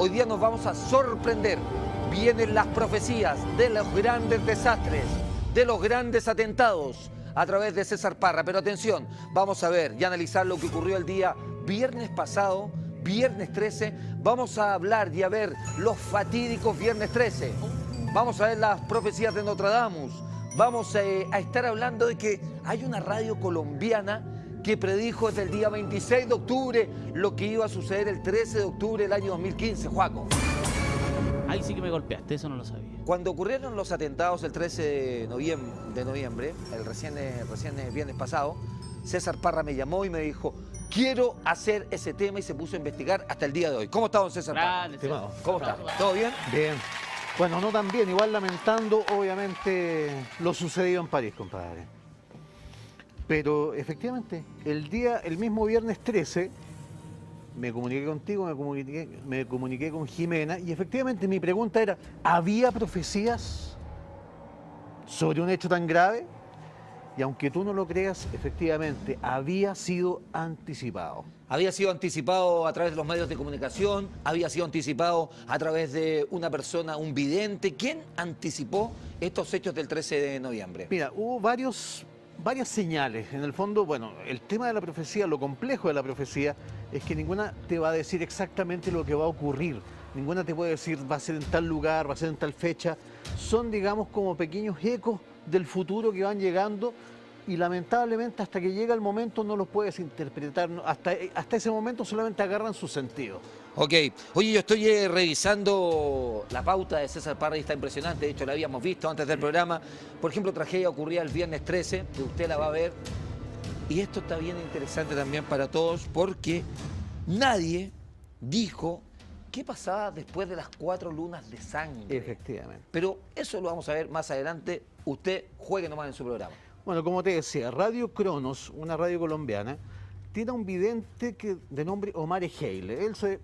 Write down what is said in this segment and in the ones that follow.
Hoy día nos vamos a sorprender. Vienen las profecías de los grandes desastres, de los grandes atentados a través de César Parra. Pero atención, vamos a ver y analizar lo que ocurrió el día viernes pasado, viernes 13. Vamos a hablar y a ver los fatídicos viernes 13. Vamos a ver las profecías de Nostradamus. Vamos a estar hablando de que hay una radio colombiana que predijo desde el día 26 de octubre lo que iba a suceder el 13 de octubre del año 2015, Joaco. Ahí sí que me golpeaste, eso no lo sabía. Cuando ocurrieron los atentados el 13 de noviembre, el recién viernes pasado, César Parra me llamó y me dijo, quiero hacer ese tema, y se puso a investigar hasta el día de hoy. ¿Cómo está, don César Parra? Estimado. ¿Cómo está? ¿Todo bien? Bien. Bueno, no tan bien, igual lamentando obviamente lo sucedido en París, compadre. Pero efectivamente, el mismo viernes 13, me comuniqué contigo, me comuniqué con Jimena, y efectivamente mi pregunta era, ¿había profecías sobre un hecho tan grave? Y aunque tú no lo creas, efectivamente, había sido anticipado. Había sido anticipado a través de los medios de comunicación, había sido anticipado a través de una persona, un vidente. ¿Quién anticipó estos hechos del 13 de noviembre? Mira, hubo varias señales. En el fondo, bueno, el tema de la profecía, lo complejo de la profecía, es que ninguna te va a decir exactamente lo que va a ocurrir. Ninguna te puede decir va a ser en tal lugar, va a ser en tal fecha. Son, digamos, como pequeños ecos del futuro que van llegando, y lamentablemente hasta que llega el momento no los puedes interpretar. Hasta ese momento solamente agarran su sentido. Ok. Oye, yo estoy revisando la pauta de César Parra y está impresionante. De hecho, la habíamos visto antes del programa. Por ejemplo, tragedia ocurría el viernes 13, que usted la va a ver. Y esto está bien interesante también para todos, porque nadie dijo qué pasaba después de las 4 lunas de sangre. Efectivamente. Pero eso lo vamos a ver más adelante. Usted juegue nomás en su programa. Bueno, como te decía, Radio Cronos, una radio colombiana, tiene un vidente de nombre Omar Ejeile. Él se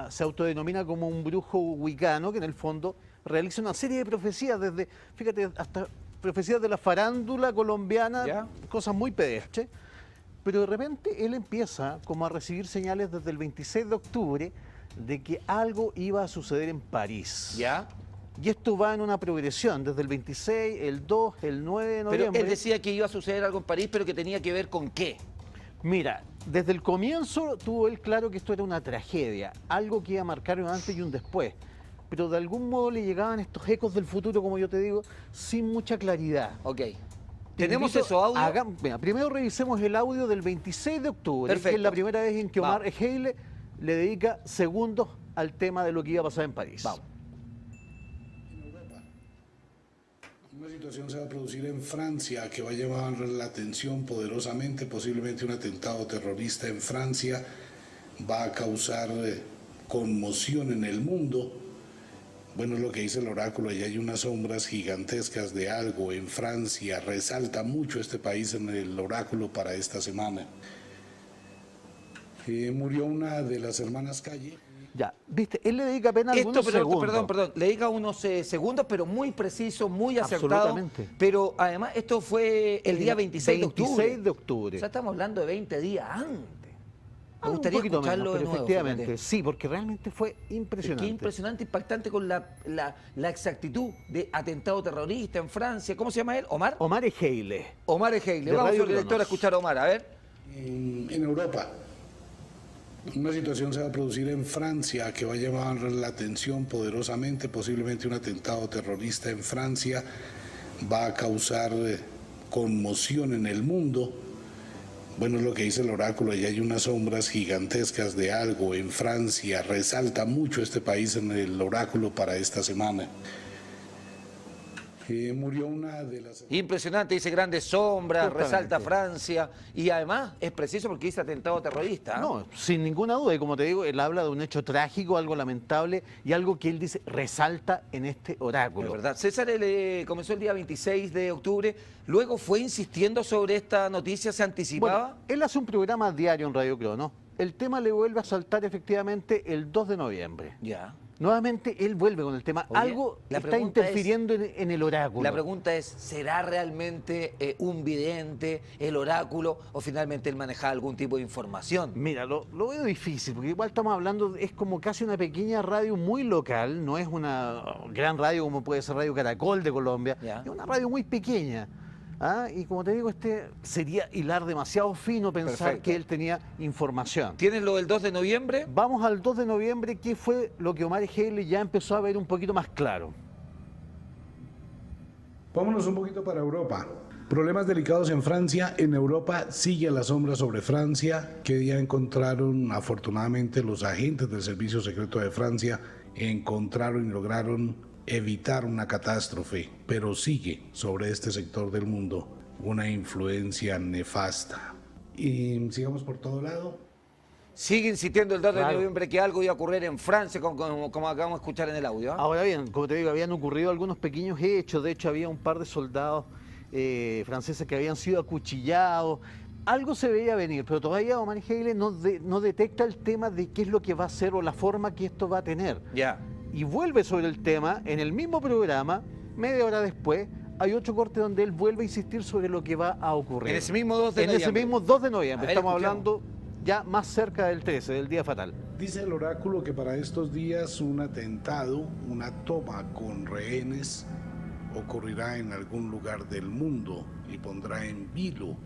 autodenomina como un brujo wicano que en el fondo realiza una serie de profecías, desde, fíjate, hasta profecías de la farándula colombiana, ¿ya? Cosas muy pedestres. Pero de repente él empieza como a recibir señales desde el 26 de octubre de que algo iba a suceder en París. ¿Ya? Y esto va en una progresión, desde el 26, el 2, el 9 de noviembre. Pero él decía que iba a suceder algo en París, pero que tenía que ver con qué. Mira, desde el comienzo tuvo él claro que esto era una tragedia, algo que iba a marcar un antes y un después. Pero de algún modo le llegaban estos ecos del futuro, como yo te digo, sin mucha claridad. Ok. ¿Tenemos eso audio? Mira, primero revisemos el audio del 26 de octubre, Perfecto. que es la primera vez en que Omar Vamos. Ejeile le dedica segundos al tema de lo que iba a pasar en París. Vamos. Una situación se va a producir en Francia que va a llamar la atención poderosamente. Posiblemente un atentado terrorista en Francia va a causar conmoción en el mundo. Bueno, es lo que dice el oráculo, allá hay unas sombras gigantescas de algo en Francia. Resalta mucho este país en el oráculo para esta semana. Murió una de las hermanas Calle. Ya, viste, él le dedica apenas algunos segundos. Perdón, le dedica unos segundos, pero muy preciso, muy acertado. Absolutamente. Pero además esto fue el día 26 de octubre. 26 de octubre. O sea, estamos hablando de 20 días antes. Me Un gustaría poquito escucharlo menos, de pero nuevo. efectivamente, Fíjate. sí, porque realmente fue impresionante. Qué impresionante, impactante con la exactitud de atentado terrorista en Francia. ¿Cómo se llama él? ¿Omar? Omar Ejeile. Omar Ejeile. De Vamos, Radio señor director, a Cronos. escuchar a Omar, a ver. En Europa. Una situación se va a producir en Francia que va a llamar la atención poderosamente. Posiblemente un atentado terrorista en Francia va a causar conmoción en el mundo. Bueno, es lo que dice el oráculo, allá hay unas sombras gigantescas de algo en Francia. Resalta mucho este país en el oráculo para esta semana. Murió una de las... Impresionante, dice grandes sombras, Justamente. resalta Francia. Y además es preciso porque dice atentado terrorista. No, sin ninguna duda, y como te digo, él habla de un hecho trágico, algo lamentable, y algo que él dice resalta en este Es oráculo. verdad. César comenzó el día 26 de octubre, luego fue insistiendo sobre esta noticia, se anticipaba. Bueno, él hace un programa diario en Radio Cronos. El tema le vuelve a saltar efectivamente el 2 de noviembre. Ya. nuevamente él vuelve con el tema. Oye, Algo la está pregunta interfiriendo en el oráculo. La pregunta es, ¿será realmente un vidente, el oráculo, o finalmente él maneja algún tipo de información? Mira, lo veo difícil, porque igual estamos hablando, es como casi una pequeña radio muy local, no es una gran radio como puede ser Radio Caracol de Colombia, Ya. es una radio muy pequeña. ¿Ah? Y como te digo, sería hilar demasiado fino pensar Perfecto. que él tenía información. ¿Tienes lo del 2 de noviembre? Vamos al 2 de noviembre, que fue lo que Omar Haley ya empezó a ver un poquito más claro. Vámonos un poquito para Europa. Problemas delicados en Francia. En Europa sigue la sombra sobre Francia, que ya encontraron, afortunadamente, los agentes del Servicio Secreto de Francia, encontraron y lograron evitar una catástrofe, pero sigue sobre este sector del mundo una influencia nefasta. Y sigamos por todo lado. Sigue insistiendo el 2 de Claro. noviembre que algo iba a ocurrir en Francia, como acabamos de escuchar en el audio. ¿Ah? Ahora bien, como te digo, habían ocurrido algunos pequeños hechos. De hecho, había un par de soldados franceses que habían sido acuchillados. Algo se veía venir, pero todavía Omar Haley no detecta el tema de qué es lo que va a ser o la forma que esto va a tener. Ya. Y vuelve sobre el tema en el mismo programa, media hora después. Hay otro corte donde él vuelve a insistir sobre lo que va a ocurrir. En ese mismo 2 de En noviembre. ese mismo 2 de noviembre. A ver, Estamos escuchemos. hablando ya más cerca del 13, del día fatal. Dice el oráculo que para estos días un atentado, una toma con rehenes, ocurrirá en algún lugar del mundo y pondrá en vilo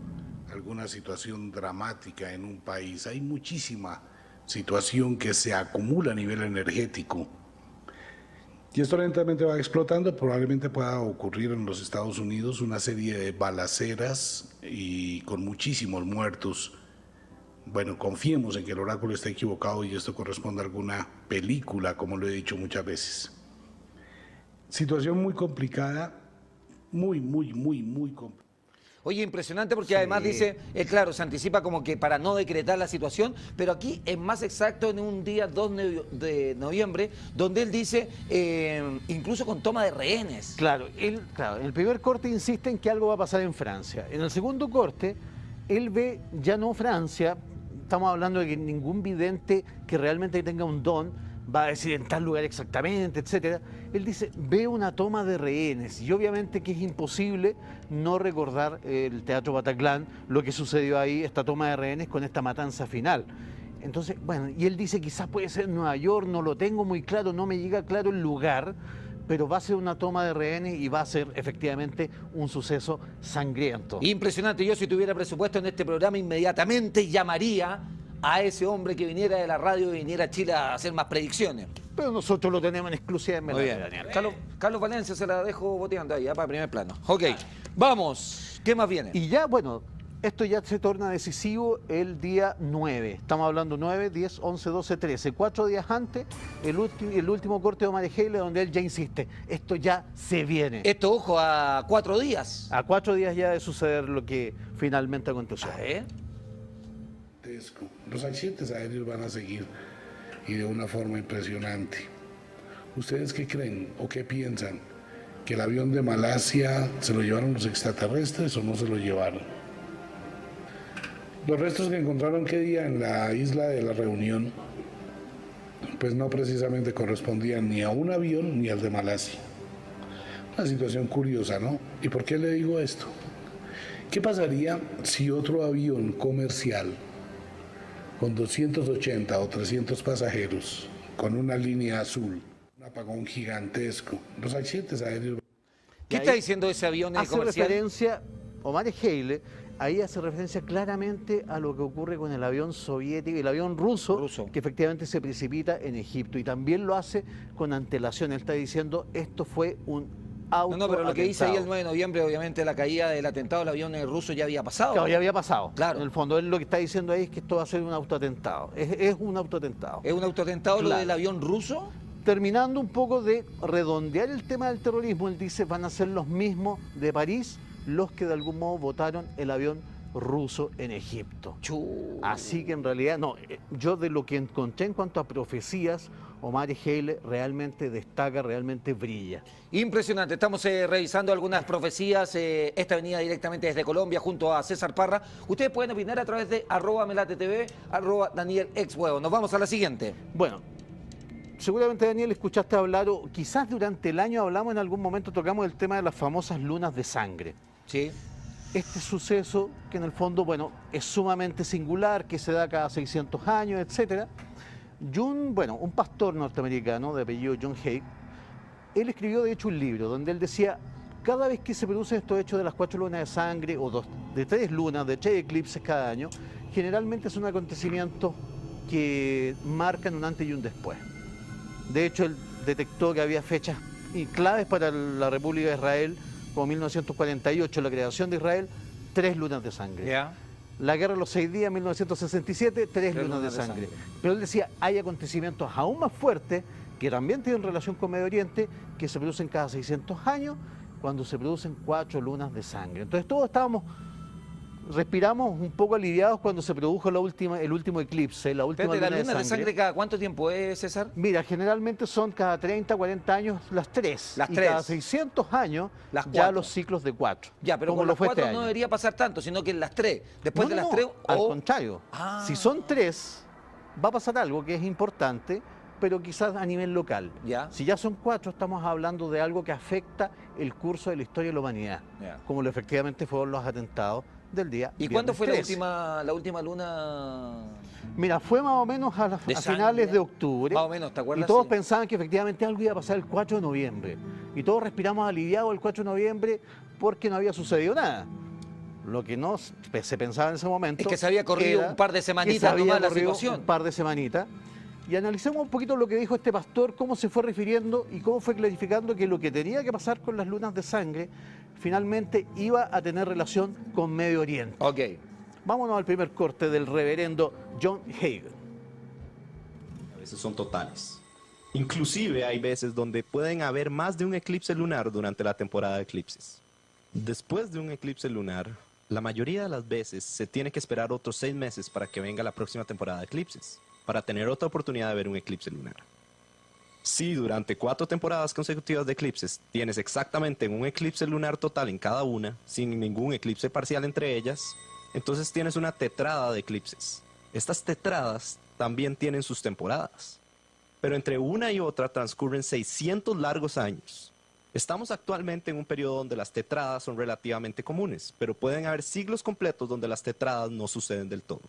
alguna situación dramática en un país. Hay muchísima situación que se acumula a nivel energético. Y esto lentamente va explotando. Probablemente pueda ocurrir en los Estados Unidos una serie de balaceras y con muchísimos muertos. Bueno, confiemos en que el oráculo está equivocado y esto corresponde a alguna película, como lo he dicho muchas veces. Situación muy complicada, muy complicada. Oye, impresionante porque además dice, claro, se anticipa como que para no decretar la situación, pero aquí es más exacto en un día 2 de noviembre, donde él dice, incluso con toma de rehenes. Claro, en el primer corte insiste en que algo va a pasar en Francia. En el segundo corte, él ve ya no Francia, estamos hablando de que ningún vidente que realmente tenga un don va a decir en tal lugar exactamente, etcétera. Él dice, ve una toma de rehenes, y obviamente que es imposible no recordar el Teatro Bataclan, lo que sucedió ahí, esta toma de rehenes con esta matanza final. Entonces, bueno, y él dice, quizás puede ser Nueva York, no lo tengo muy claro, no me llega claro el lugar, pero va a ser una toma de rehenes y va a ser efectivamente un suceso sangriento. Impresionante. Yo si tuviera presupuesto en este programa inmediatamente llamaría a ese hombre que viniera de la radio y viniera a Chile a hacer más predicciones. Pero nosotros lo tenemos en exclusiva en Muy bien. Daniel. Carlos Valencia se la dejo boteando ahí, para primer plano. Ok, vamos. ¿Qué más viene? Y ya, bueno, esto ya se torna decisivo el día 9. Estamos hablando 9, 10, 11, 12, 13. 4 días antes, el último corte de Omar Haley, donde él ya insiste, esto ya se viene. Esto, ojo, a 4 días. A 4 días ya de suceder lo que finalmente aconteció. A ver. Los accidentes aéreos van a seguir y de una forma impresionante. ¿Ustedes qué creen o qué piensan? ¿Que el avión de Malasia se lo llevaron los extraterrestres o no se lo llevaron? Los restos que encontraron qué día en la isla de la Reunión, pues no precisamente correspondían ni a un avión ni al de Malasia. Una situación curiosa, ¿no? ¿Y por qué le digo esto? ¿Qué pasaría si otro avión comercial con 280 o 300 pasajeros, con una línea azul, un apagón gigantesco, los accidentes aéreos? ¿Qué está diciendo ese avión Hace comercial? referencia, Omar Haley, ahí hace referencia claramente a lo que ocurre con el avión soviético y el avión ruso, que efectivamente se precipita en Egipto. Y también lo hace con antelación. Él está diciendo, esto fue un auto. No, pero lo que dice ahí el 9 de noviembre, obviamente la caída del atentado del avión ruso ya había pasado. Claro, ya había pasado. Claro. En el fondo, él lo que está diciendo ahí es que esto va a ser un autoatentado. Es un autoatentado. ¿Es un autoatentado lo Claro. del avión ruso? Terminando un poco de redondear el tema del terrorismo, él dice, van a ser los mismos de París los que de algún modo votaron el avión ruso en Egipto. Así que en realidad, no, yo de lo que encontré en cuanto a profecías, Omar Haley realmente destaca, realmente brilla. Impresionante, estamos revisando algunas profecías, esta venida directamente desde Colombia junto a César Parra. Ustedes pueden opinar a través de @melatetv, @DanielXhuevo. Nos vamos a la siguiente. Bueno, seguramente, Daniel, escuchaste hablar, o quizás durante el año hablamos en algún momento, tocamos el tema de las famosas lunas de sangre. Sí. Este suceso, que en el fondo, bueno, es sumamente singular, que se da cada 600 años, etc. Y un pastor norteamericano de apellido John Haidt, él escribió de hecho un libro donde él decía, cada vez que se producen estos hechos de las 4 lunas de sangre, o de 3 lunas, de 3 eclipses cada año, generalmente es un acontecimiento que marcan un antes y un después. De hecho, él detectó que había fechas claves para la República de Israel, como 1948, la creación de Israel, 3 lunas de sangre. Ya. La guerra de los 6 días, 1967, 3 lunas de sangre. Pero él decía, hay acontecimientos aún más fuertes, que también tienen relación con Medio Oriente, que se producen cada 600 años, cuando se producen 4 lunas de sangre. Entonces todos respiramos un poco aliviados cuando se produjo el último eclipse, la última Espérate, luna ¿las lunas de sangre. cada cuánto tiempo es, César? Mira, generalmente son cada 30, 40 años las 3. Las y 3. cada 600 años Las ya 4. los ciclos de 4. Ya, pero como con lo las fue 4 este no año. debería pasar tanto, sino que en las 3. Después de las 3... Al contrario. Ah. Si son 3, va a pasar algo que es importante, pero quizás a nivel local. Ya. Si ya son 4, estamos hablando de algo que afecta el curso de la historia de la humanidad, Ya. como lo efectivamente fueron los atentados del día ¿Y cuándo viernes fue 13. la última luna? Mira, fue más o menos a De finales sangre. de octubre. Más o menos, ¿te acuerdas? Y todos Sí. pensaban que efectivamente algo iba a pasar el 4 de noviembre. Y todos respiramos aliviados el 4 de noviembre porque no había sucedido nada. Lo que no se pensaba en ese momento... Es que se había corrido era un par de que semanitas se había nomás la corrido situación. un par de semanitas. Y analicemos un poquito lo que dijo este pastor, cómo se fue refiriendo y cómo fue clarificando que lo que tenía que pasar con las lunas de sangre finalmente iba a tener relación con Medio Oriente. Ok. Vámonos al primer corte del reverendo John Haidt. A veces son totales. Inclusive hay veces donde pueden haber más de un eclipse lunar durante la temporada de eclipses. Después de un eclipse lunar, la mayoría de las veces se tiene que esperar otros 6 meses para que venga la próxima temporada de eclipses, para tener otra oportunidad de ver un eclipse lunar. Si durante 4 temporadas consecutivas de eclipses tienes exactamente un eclipse lunar total en cada una, sin ningún eclipse parcial entre ellas, entonces tienes una tetrada de eclipses. Estas tetradas también tienen sus temporadas, pero entre una y otra transcurren 600 largos años. Estamos actualmente en un periodo donde las tetradas son relativamente comunes, pero pueden haber siglos completos donde las tetradas no suceden del todo.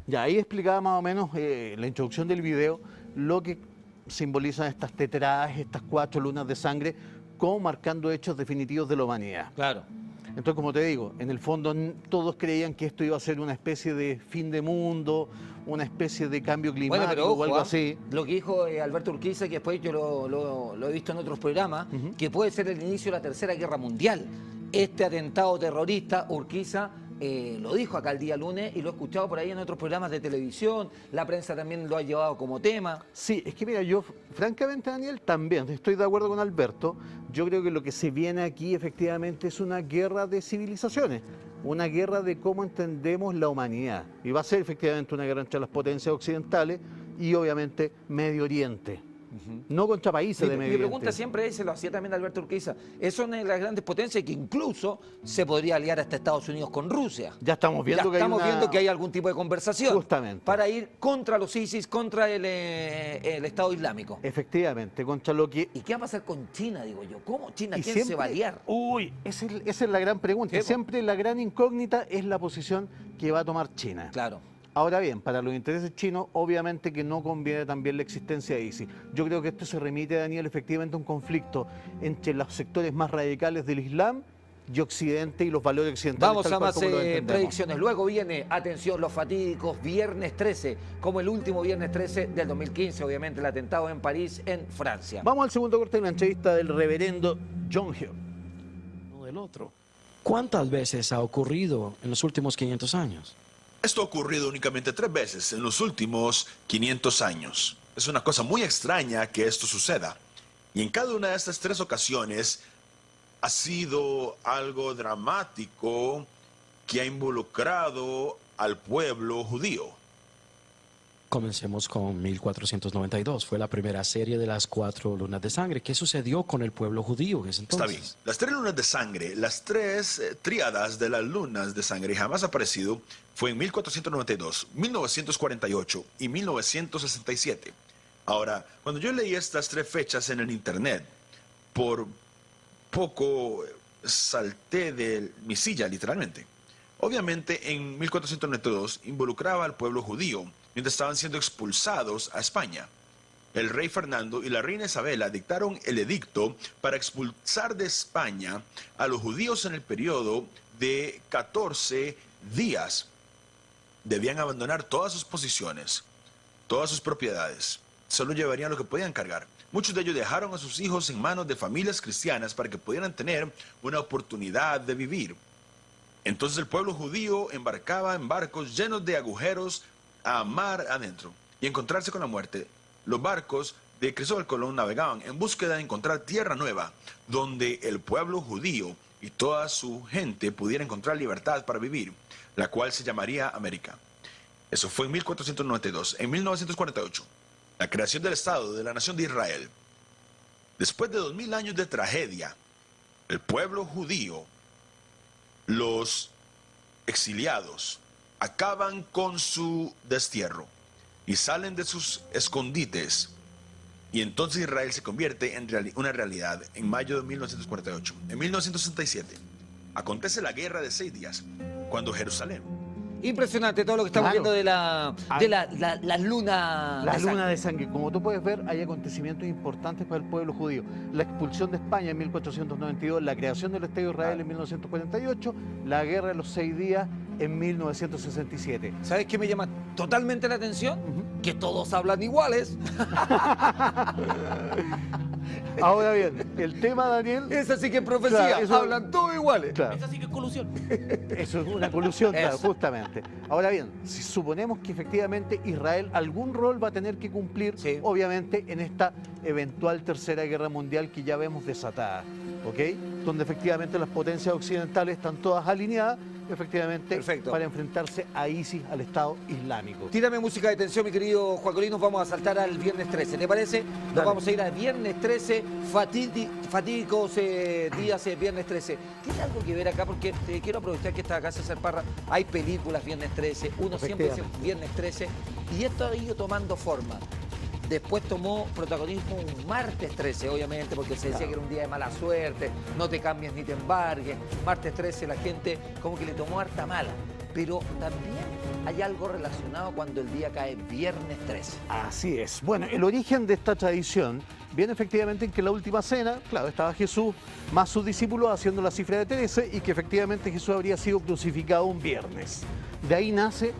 Ya ahí explicaba más o menos la introducción del video lo que simbolizan estas tetradas, estas 4 lunas de sangre, como marcando hechos definitivos de la humanidad. Claro. Entonces, como te digo, en el fondo todos creían que esto iba a ser una especie de fin de mundo, una especie de cambio climático Bueno, pero ojo, o algo así. lo que dijo Alberto Urquiza, que después yo lo he visto en otros programas, que puede ser el inicio de la Tercera Guerra Mundial. Este atentado terrorista, Urquiza lo dijo acá el día lunes y lo he escuchado por ahí en otros programas de televisión, la prensa también lo ha llevado como tema. Sí, es que mira, yo francamente, Daniel, también estoy de acuerdo con Alberto. Yo creo que lo que se viene aquí efectivamente es una guerra de civilizaciones, una guerra de cómo entendemos la humanidad. Y va a ser efectivamente una guerra entre las potencias occidentales y obviamente Medio Oriente. No contra países de Medio Mi pregunta Oriente. siempre es, se lo hacía también Alberto Urquiza, son las grandes potencias que incluso se podría aliar hasta Estados Unidos con Rusia. Ya estamos viendo Ya que estamos hay una... viendo que hay algún tipo de conversación. Justamente. Para ir contra los ISIS, contra el Estado Islámico. Efectivamente, contra lo que... ¿Y qué va a pasar con China, digo yo? ¿Cómo China? Y ¿Quién se va a aliar? Uy, esa es la gran pregunta. Sí, po. Siempre la gran incógnita es la posición que va a tomar China. Claro. Ahora bien, para los intereses chinos, obviamente que no conviene también la existencia de ISIS. Yo creo que esto se remite, Daniel, efectivamente a un conflicto entre los sectores más radicales del Islam y Occidente y los valores occidentales. Vamos tal a cual más como lo entendemos. predicciones. Luego viene, atención, los fatídicos viernes 13, como el último viernes 13 del 2015, obviamente el atentado en París, en Francia. Vamos al segundo corte de la entrevista del reverendo John Haidt. Uno del otro. ¿Cuántas veces ha ocurrido en los últimos 500 años? Esto ha ocurrido únicamente 3 veces en los últimos 500 años. Es una cosa muy extraña que esto suceda. Y en cada una de estas 3 ocasiones ha sido algo dramático que ha involucrado al pueblo judío. Comencemos con 1492. Fue la primera serie de las 4 lunas de sangre. ¿Qué sucedió con el pueblo judío en ese Está entonces? bien. Las 3 lunas de sangre, las 3 tríadas de las lunas de sangre jamás aparecido fue en 1492, 1948 y 1967. Ahora, cuando yo leí estas 3 fechas en el internet, por poco salté de mi silla, literalmente. Obviamente, en 1492 involucraba al pueblo judío, mientras estaban siendo expulsados a España. El rey Fernando y la reina Isabela dictaron el edicto para expulsar de España a los judíos en el periodo de 14 días. Debían abandonar todas sus posiciones, todas sus propiedades. Solo llevarían lo que podían cargar. Muchos de ellos dejaron a sus hijos en manos de familias cristianas para que pudieran tener una oportunidad de vivir. Entonces el pueblo judío embarcaba en barcos llenos de agujeros a mar adentro y encontrarse con la muerte. Los barcos de Cristóbal Colón navegaban en búsqueda de encontrar tierra nueva, donde el pueblo judío y toda su gente pudiera encontrar libertad para vivir, la cual se llamaría América. Eso fue en 1492. En 1948, la creación del Estado de la Nación de Israel. Después de 2000 años de tragedia, el pueblo judío, los exiliados, acaban con su destierro y salen de sus escondites. Y entonces Israel se convierte en una realidad en mayo de 1948. En 1967 acontece la guerra de 6 días, cuando Jerusalén. Impresionante todo lo que estamos Claro. viendo de la luna. La de luna sangre. de sangre. Como tú puedes ver, hay acontecimientos importantes para el pueblo judío. La expulsión de España en 1492, la creación del Estado de Israel en 1948, la guerra de los 6 días en 1967. ¿Sabes qué me llama totalmente la atención? Que todos hablan iguales. Ahora bien, el tema, Daniel, Esa sí que es profecía. Claro, eso- Hablan todos iguales. claro, Esa sí que es colusión. eso es una colusión, claro, Eso. justamente. Ahora bien, si suponemos que efectivamente Israel algún rol va a tener que cumplir, Sí. obviamente en esta eventual tercera guerra mundial que ya vemos desatada, ¿ok? Donde efectivamente las potencias occidentales están todas alineadas, efectivamente, Perfecto. para enfrentarse a ISIS, al Estado Islámico. Tírame música de tensión, mi querido Juan Colín. Nos vamos a saltar al viernes 13. ¿Te parece? Nos Dale. vamos a ir al viernes 13. Fatídicos días viernes 13. ¿Tiene algo que ver acá? Porque quiero aprovechar que está acá César Parra. Hay películas viernes 13. Uno siempre dice viernes 13. Y esto ha ido tomando forma. Después tomó protagonismo un martes 13, obviamente, porque se decía que era un día de mala suerte, no te cambies ni te embargues. Martes 13 la gente como que le tomó harta mala. Pero también hay algo relacionado cuando el día cae viernes 13. Así es. Bueno, el origen de esta tradición viene efectivamente en que en la última cena, claro, estaba Jesús más sus discípulos haciendo la cifra de 13 y que efectivamente Jesús habría sido crucificado un viernes. De ahí nace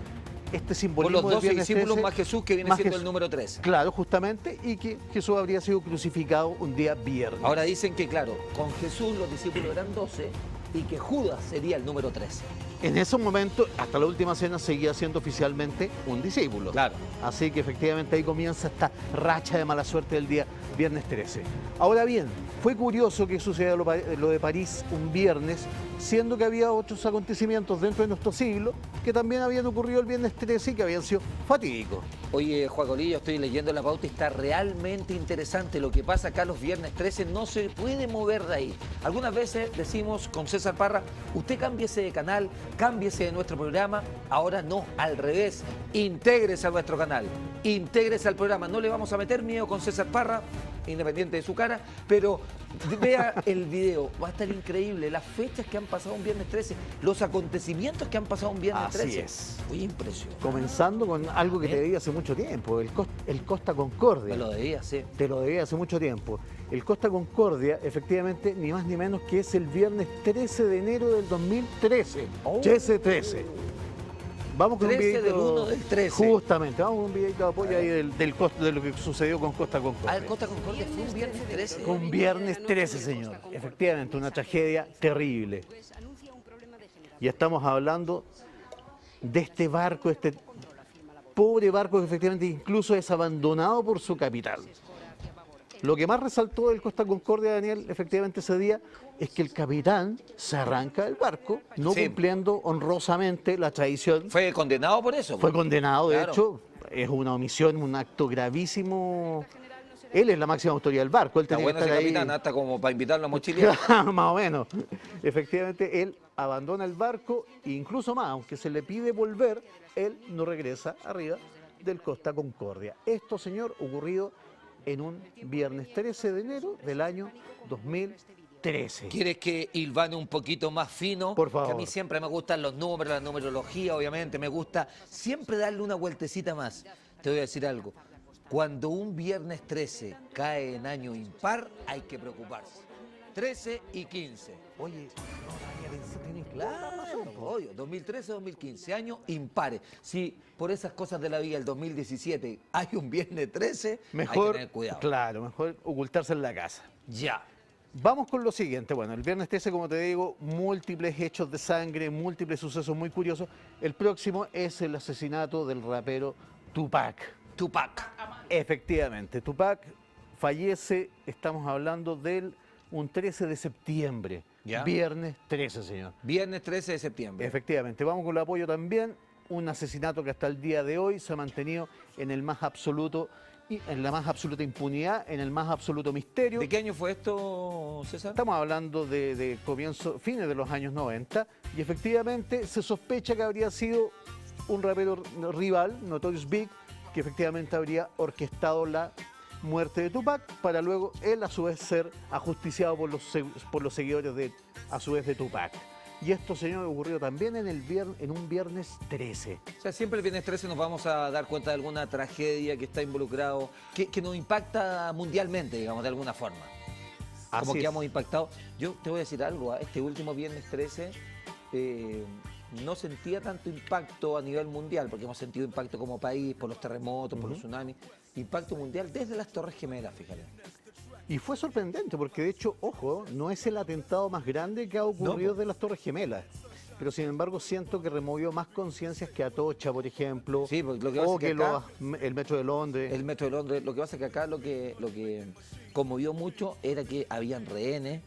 este Por simbolismo los del 12 viernes discípulos 13, más Jesús, que viene más siendo Jesús. el número 13. Claro, justamente, y que Jesús habría sido crucificado un día viernes. Ahora dicen que, claro, con Jesús los discípulos eran 12 y que Judas sería el número 13. En ese momento, hasta la última cena, seguía siendo oficialmente un discípulo. Claro. Así que efectivamente ahí comienza esta racha de mala suerte del día viernes 13. Ahora bien, fue curioso que sucediera lo de París un viernes, siendo que había otros acontecimientos dentro de nuestro siglo que también habían ocurrido el viernes 13 y que habían sido fatídicos. Oye, Juan Colillo, estoy leyendo la pauta y está realmente interesante. Lo que pasa acá los viernes 13 no se puede mover de ahí. Algunas veces decimos con César Parra, usted cámbiese de canal, cámbiese de nuestro programa. Ahora no, al revés. Intégrese a nuestro canal, intégrese al programa. No le vamos a meter miedo con César Parra, independiente de su cara, pero vea el video, va a estar increíble. Las fechas que han pasado un viernes 13, los acontecimientos que han pasado un viernes Así 13. es. Muy impresionante. Comenzando con algo que te debía hace mucho tiempo, el Costa Concordia. Me lo debía, sí. Te lo debía hace mucho tiempo. El Costa Concordia, efectivamente, ni más ni menos que es el viernes 13 de enero del 2013. Oh. 13. Vamos con 13 un videito, del 1 del 13. Justamente, vamos con un videito de apoyo ahí de lo que sucedió con Costa Concordia. Ah, el Costa Concordia fue un viernes 13. Con viernes 13, señor. Efectivamente, una tragedia terrible. Y estamos hablando de este barco, este pobre barco que efectivamente incluso es abandonado por su capitán. Lo que más resaltó del Costa Concordia, Daniel, efectivamente ese día, es que el capitán se arranca del barco, no Sí. cumpliendo honrosamente la tradición. Fue condenado por eso. Fue condenado, de Claro. hecho, es una omisión, un acto gravísimo. Él es la máxima autoridad del barco, él Está tenía bueno que ese estar ahí. capitán, hasta como para invitarlo a mochilear. Más o menos. Efectivamente, él abandona el barco e incluso más, aunque se le pide volver, él no regresa arriba del Costa Concordia. Esto, señor, ocurrido en un viernes 13 de enero del año 2013. ¿Quieres que hilvane un poquito más fino? Por favor. Que a mí siempre me gustan los números, la numerología, obviamente. Me gusta siempre darle una vueltecita más. Te voy a decir algo. Cuando un viernes 13 cae en año impar, hay que preocuparse. 13 y 15. Oye, no había pensado, tenés Claro, obvio, 2013-2015, años impares. Si por esas cosas de la vida, el 2017, hay un viernes 13, hay que mejor, tener cuidado. claro, mejor ocultarse en la casa. Ya. Vamos con lo siguiente. Bueno, el viernes 13, como te digo, múltiples hechos de sangre, múltiples sucesos muy curiosos. El próximo es el asesinato del rapero Tupac. Tupac. Efectivamente, Tupac fallece, estamos hablando del un 13 de septiembre. Ya. Viernes 13, señor. Viernes 13 de septiembre. Efectivamente, vamos con el apoyo también. Un asesinato que hasta el día de hoy se ha mantenido en el más absoluto, en la más absoluta impunidad, en el más absoluto misterio. ¿De qué año fue esto, César? Estamos hablando de fines de los años 90, y efectivamente se sospecha que habría sido un rapero rival, Notorious Big, que efectivamente habría orquestado la muerte de Tupac para luego él a su vez ser ajusticiado por los seguidores a su vez de Tupac. Y esto, señor, ocurrió también en un viernes 13. O sea, siempre el viernes 13 nos vamos a dar cuenta de alguna tragedia que está involucrado, que nos impacta mundialmente, digamos, de alguna forma. Como Así que es. hemos impactado. Yo te voy a decir algo, este último viernes 13 no sentía tanto impacto a nivel mundial, porque hemos sentido impacto como país por los terremotos, por los tsunamis. Impacto mundial desde las Torres Gemelas, fíjate. Y fue sorprendente porque, de hecho, ojo, no es el atentado más grande que ha ocurrido de las Torres Gemelas. Pero, sin embargo, siento que removió más conciencias que Atocha, por ejemplo, Sí, porque lo que pasa o es que que acá- el Metro de Londres. El Metro de Londres, lo que pasa es que acá lo que conmovió mucho era que habían rehenes,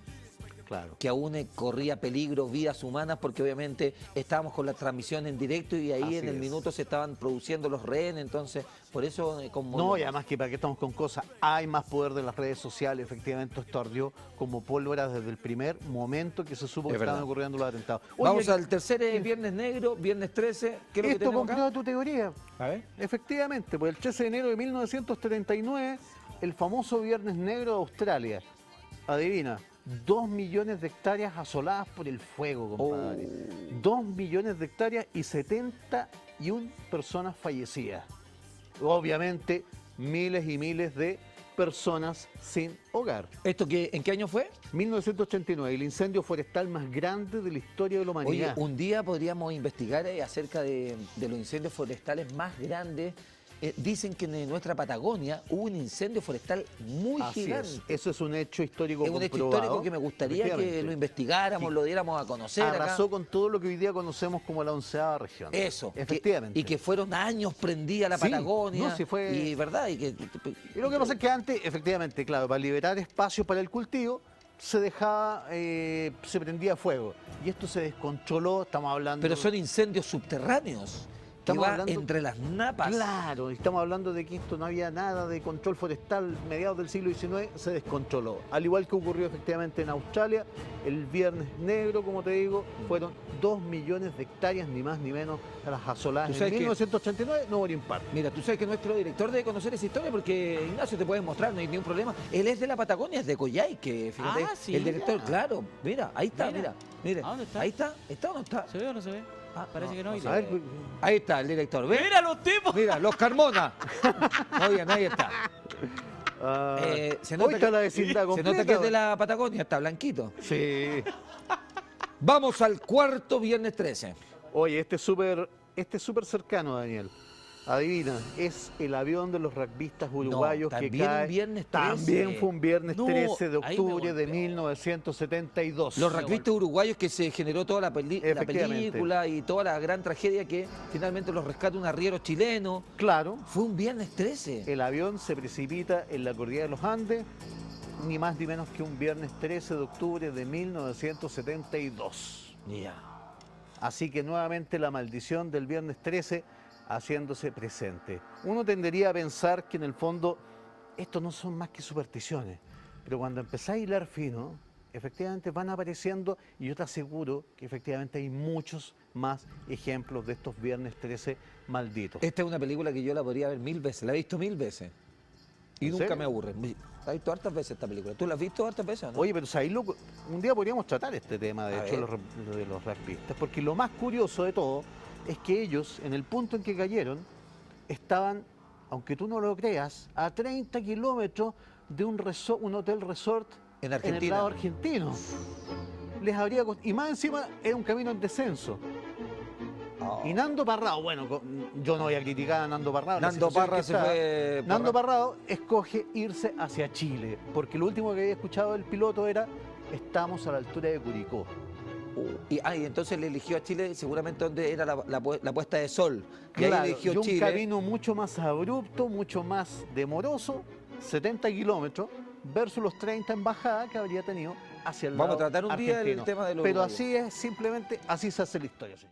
Claro. que aún corría peligro, vidas humanas, porque obviamente estábamos con la transmisión en directo y ahí Así en el es. minuto se estaban produciendo los rehenes, entonces por eso conmovió. No, y además que para qué estamos con cosas, hay más poder de las redes sociales, efectivamente esto ardió como pólvora desde el primer momento que se supo que Es estaban verdad. ocurriendo los atentados. Vamos Oye, al tercer viernes negro, viernes 13, ¿qué es lo que esto tenemos comprueba acá? tu teoría. A ver. Efectivamente, pues el 13 de enero de 1939, el famoso Viernes Negro de Australia. Adivina, 2 millones de hectáreas asoladas por el fuego, compadre. 2 millones de hectáreas y 71 personas fallecidas. Obviamente, miles y miles de personas sin hogar. ¿Esto en qué año fue? 1989, el incendio forestal más grande de la historia de la Oye, humanidad. un día podríamos investigar acerca de los incendios forestales más grandes. Dicen que en nuestra Patagonia hubo un incendio forestal muy Así gigante. es. Eso es un hecho histórico Es un hecho comprobado. histórico que me gustaría que Efectivamente. lo investigáramos, Sí. lo diéramos a conocer acá. Arrasó con todo lo que hoy día conocemos como la 11ª región. Eso. Efectivamente. Y que fueron años prendida la Sí, Patagonia. no, sí fue- Y verdad. Y Y lo que pasa es que antes, efectivamente, claro, para liberar espacio para el cultivo, se dejaba, se prendía fuego. Y esto se descontroló, estamos hablando... Pero son incendios subterráneos. Que Estamos va hablando- entre las napas. Claro, estamos hablando de que esto no había nada de control forestal. Mediados del siglo XIX se descontroló. Al igual que ocurrió efectivamente en Australia, el Viernes Negro, como te digo, fueron 2 millones de hectáreas, ni más ni menos, a las asoladas. ¿Tú En sabes que- 1989 no hubo ni impacto. Mira, tú sabes que nuestro director debe conocer esa historia porque Ignacio te puede mostrar, no hay ningún problema. Él es de la Patagonia, es de Coyhaique, fíjate. Ah, sí, el director, ya. claro. Mira, ahí está, Mira. mira. ¿A dónde está? Ahí está. ¿Está o no está? ¿Se ve o no se ve? Ah, Parece no, que no. no y se A le- ver, Ahí está el director, ¿ves? ¡Mira los tipos! Mira, los Carmona. Muy bien, ahí está. Se nota hoy está que- la vecindad Se completa. nota que es de la Patagonia, está blanquito. Sí. Vamos al cuarto viernes 13. Oye, este es súper cercano, Daniel. Adivina, es el avión de los rugbyistas uruguayos que también un cae. viernes 13. También fue un viernes No, 13 de ahí me octubre de golpeó. 1972. Los rugbyistas uruguayos que se generó toda la Efectivamente. película y toda la gran tragedia que finalmente los rescata un arriero chileno. Claro, Fue un viernes 13. el avión se precipita en la cordillera de los Andes, ni más ni menos que un viernes 13 de octubre de 1972. Ya. Así que nuevamente la maldición del viernes 13 haciéndose presente. Uno tendería a pensar que en el fondo estos no son más que supersticiones, pero cuando empezáis a hilar fino, efectivamente van apareciendo y yo te aseguro que efectivamente hay muchos más ejemplos de estos viernes 13 malditos. Esta es una película que yo la podría ver 1000 veces, la he visto 1000 veces. Y ¿En nunca serio? me aburre. La he visto hartas veces esta película. ¿Tú la has visto hartas veces o no? Oye, pero ¿sabes, loco? Un día podríamos tratar este tema, de A hecho, ver. de los rugbyistas, porque lo más curioso de todo es que ellos, en el punto en que cayeron, estaban, aunque tú no lo creas, a 30 kilómetros de un hotel resort En el Argentina. lado argentino. Les habría y más encima era un camino en descenso. Oh. Y Nando Parrado, bueno, yo no voy a criticar a Nando Parrado. la Nando situación Parra que se está. fue. Nando Parrado escoge irse hacia Chile, porque lo último que había escuchado del piloto era: estamos a la altura de Curicó. Y entonces le eligió a Chile seguramente donde era la puesta de sol. Y Claro, ahí eligió y un Chile. camino mucho más abrupto, mucho más demoroso, 70 kilómetros, versus los 30 en bajada que habría tenido hacia el Vamos lado a tratar un día el argentino. tema de los Pero uruguayos. así es, simplemente así se hace la historia, señor.